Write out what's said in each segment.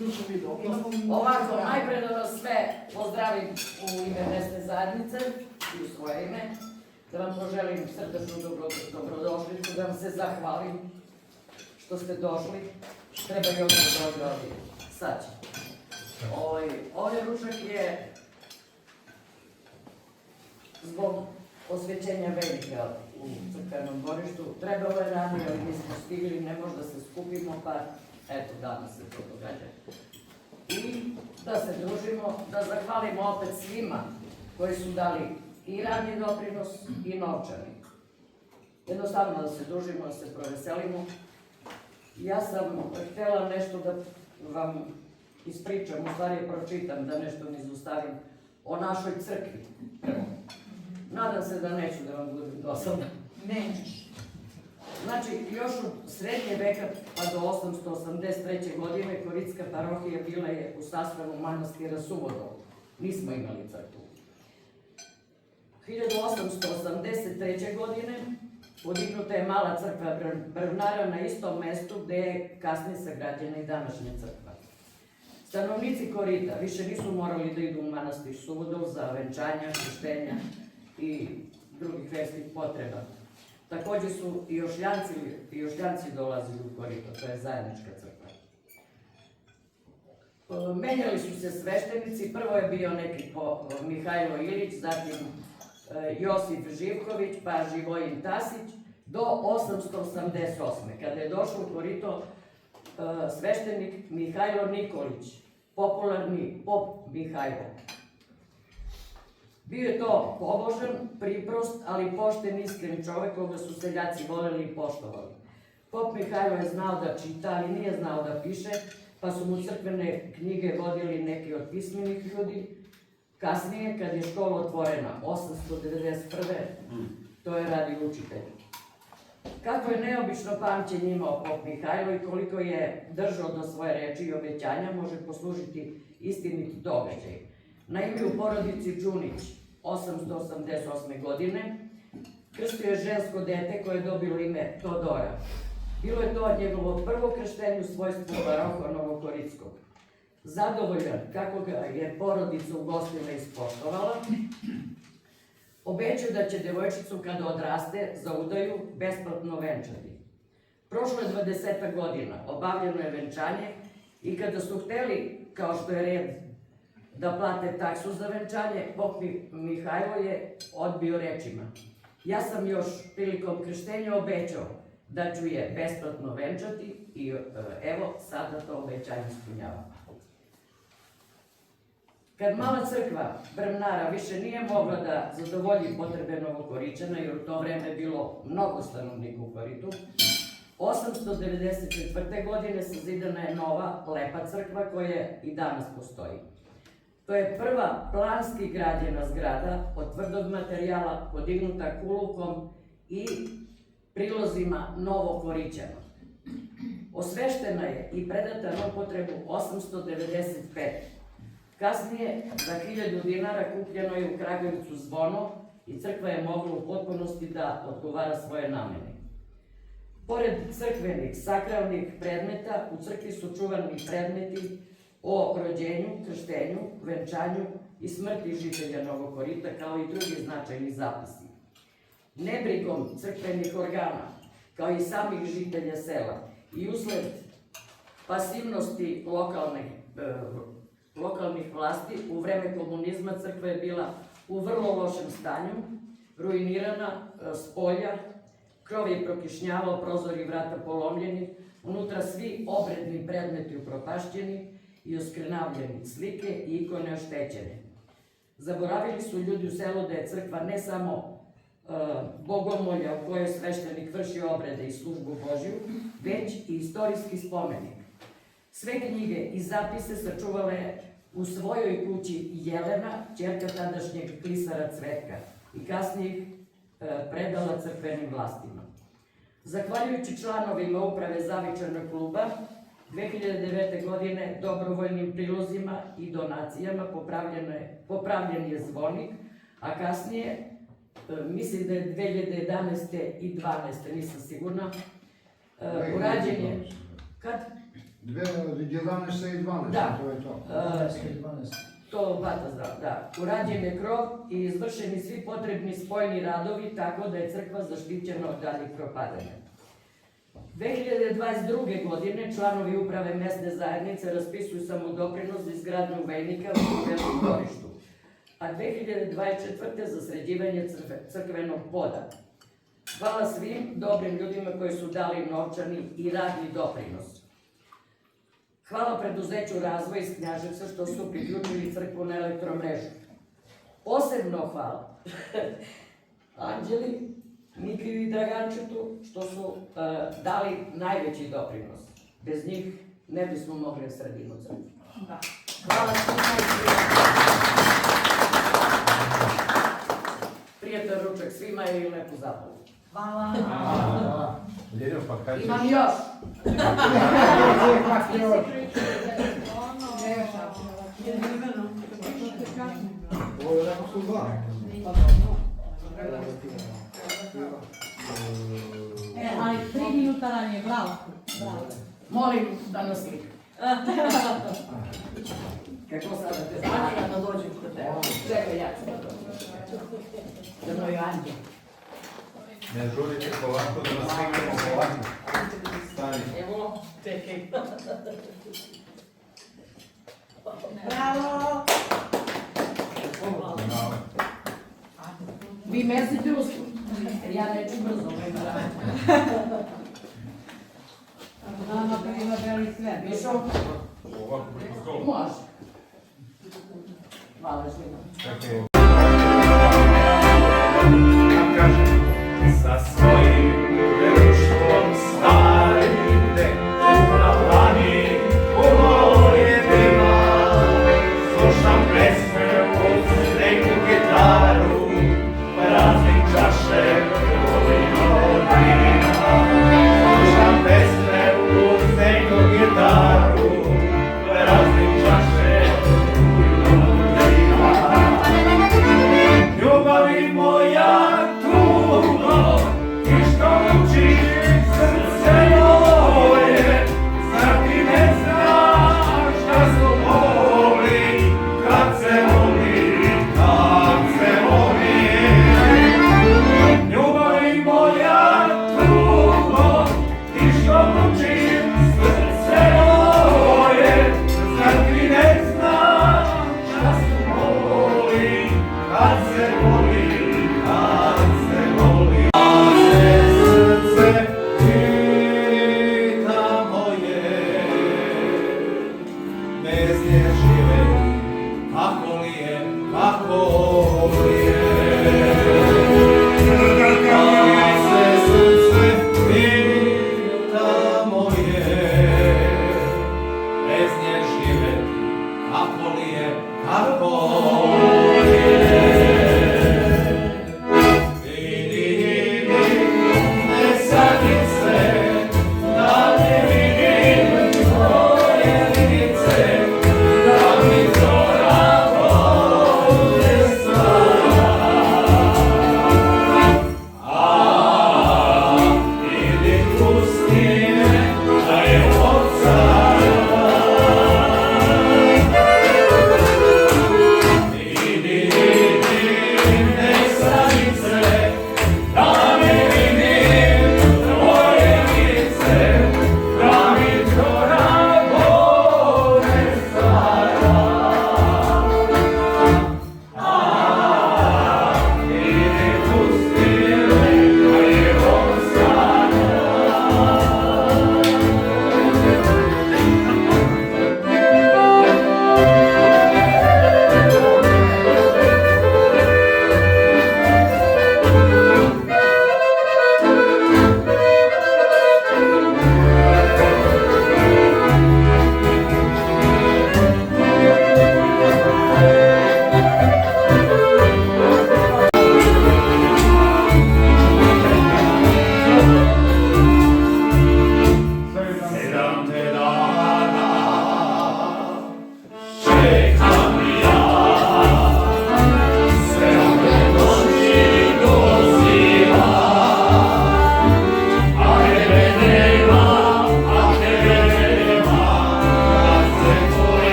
idućem videu. Ovako, najpre da vas sve pozdravim u ime mesne zajednice i u svoje ime, da vam poželim srdečnu dobrodošlicu, da vam se zahvalim što ste došli. Treba još da dobro ovdje. Sad će. Ovaj ručak je zbog osvećenja velike u crkvenom dvorištu. Trebalo je ranije, ali nismo stigli, ne možda se skupimo, pa eto, danas se to događa. I da se družimo, da zahvalimo opet svima koji su dali i radni doprinos i novčani. Jednostavno da se družimo, da se proveselimo. Ja sam htjela nešto da vam ispričam, u stvari pročitam, da nešto ne izostavim o našoj crkvi. Nadam se da neću da vam budem dosadna. Nećeš. Znači, još od srednje veka pa do 883. godine Koritska parohija bila je u sastavu manastira Suvodol. Nismo imali crkvu. 1883. godine podignuta je mala crkva Brvnara na istom mestu gde je kasnije sagrađena i današnja crkva. Stanovnici Korita više nisu morali da idu u manastir Suvodol za venčanja, krštenja i drugih verskih potreba. Također su i Jošljanci dolazili u Korito, to je zajednička crkva. Menjali su se sveštenici, prvo je bio neki Mihajlo Ilić, zatim Josip Živković, pa Živojin Tasić, do 888. kada je došao u Korito sveštenik Mihajlo Nikolić, popularni pop Mihajlo. Bio je to pobožan, priprost, ali pošten, iskren čovek koga su seljaci voljeli i poštovali. Pop Mihajlo je znao da čita, ali nije znao da piše, pa su mu crkvene knjige vodili neki od pismenih ljudi. Kasnije, kad je škola otvorena, 891. to je radi učitelj. Kako je neobično pamćenje imao pop Mihajlo i koliko je držao do svoje reči i obećanja, može poslužiti istiniti događaj. Naime, u porodici Đunić, 888. godine, krstio je žensko dete koje je dobilo ime Todora. Bilo je to njegovo prvo krštenje u svojstvu paroha Novokoritskog. Zadovoljan kako ga je porodica ugostila i ispoštovala, obećao da će devojčicu kada odraste za udaju besplatno venčati. Prošlo je 20 godina, obavljeno je venčanje i kada su hteli, kao što je red, da plate taksu za venčanje, pop Mihajlo je odbio rečima: ja sam još prilikom krštenja obećao da ću je besplatno venčati i evo sada to obećanje ispunjava. Kad mala crkva Brvnara više nije mogla da zadovolji potrebe Novokorićana, jer u to vreme je bilo mnogo stanovnika u Koritu, 894. godine sazidana je nova, lepa crkva koja i danas postoji. To je prva planski građena zgrada od tvrdog materijala, podignuta kulukom i prilozima Novokorićana. Osveštena je i predata na upotrebu 895. Kasnije, za 1000 dinara kupljeno je u Kragujevcu zvono i crkva je mogla u potpunosti da odgovara svoje namene. Pored crkvenih, sakralnih predmeta, u crkvi su čuvani predmeti o rođenju, krštenju, venčanju i smrti žitelja Novog Korita, kao i drugi značajni zapisi. Nebrigom crkvenih organa, kao i samih žitelja sela, i usled pasivnosti lokalnih vlasti, u vreme komunizma crkva je bila u vrlo lošem stanju, ruinirana s polja, krov je prokišnjavao, prozori vrata polomljeni, unutra svi obredni predmeti upropašćeni i oskrnavljeni, slike i ikone oštećene. Zaboravili su ljudi u selu da je crkva ne samo bogomolja u kojoj sveštenik vrši obrede i službu Božju, već i istorijski spomenik. Sve knjige i zapise sačuvala je u svojoj kući Jelena, ćerka tadašnjeg klisara Cvetka, i kasnije ih predala crkvenim vlastima. Zahvaljujući članovima uprave Zavičajnog kluba, 2009. godine dobrovoljnim prilozima i donacijama popravljen je zvonik, a kasnije, mislim da je 2011. i 2012. nisam sigurna, urađen je Kad? 11 i 12, Da. to je to. 12. To vata zdrav, da. Urađen je krov i izvršeni svi potrebni spoljni radovi, tako da je crkva zaštićena od daljih propadanja. 2022. godine članovi uprave mesne zajednice raspisuju samodoprinos za izgradnju vejnika u Velikom dvorištu, a 2024. za sređivanje crkvenog poda. Hvala svim dobrim ljudima koji su dali novčani i radni doprinos. Hvala preduzeću Razvoj iz Knjaževca što su priključili crkvu na elektromrežu. Posebno hvala Anđeli, Mikiju i Dragančetu što su dali najveći doprinos. Bez njih ne bismo mogli da sredimo crkvu. Hvala svima i prijatan ručak svima i lepu zabavu. Hvala. Ljeljo, pa kaj ćeš? Imam još. Ovo je rekao su dva. Ali 3 minuta nam je, bravo. Molim da nas slika. Kako sada te znači da dođem kod tebe? Čekaj, ja ću da dođem. Da moj anđel. Ne žurite polako da nas slikamo polako. Stani. Evo, čekaj. Bravo. Bravo. Vi mesite uslu. Ja neću brzo, nema rada. Mama ima beli sve. Mišo, Ovako preko stola. može. Hvala svima. Čekaj. Sa svojim društvom starim ide na plani u moljenima. Slušam pesme uz neku gitaru, praznik čaše vino vina. Slušam pesme uz neku gitaru, praznik čaše vino vina.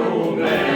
ljube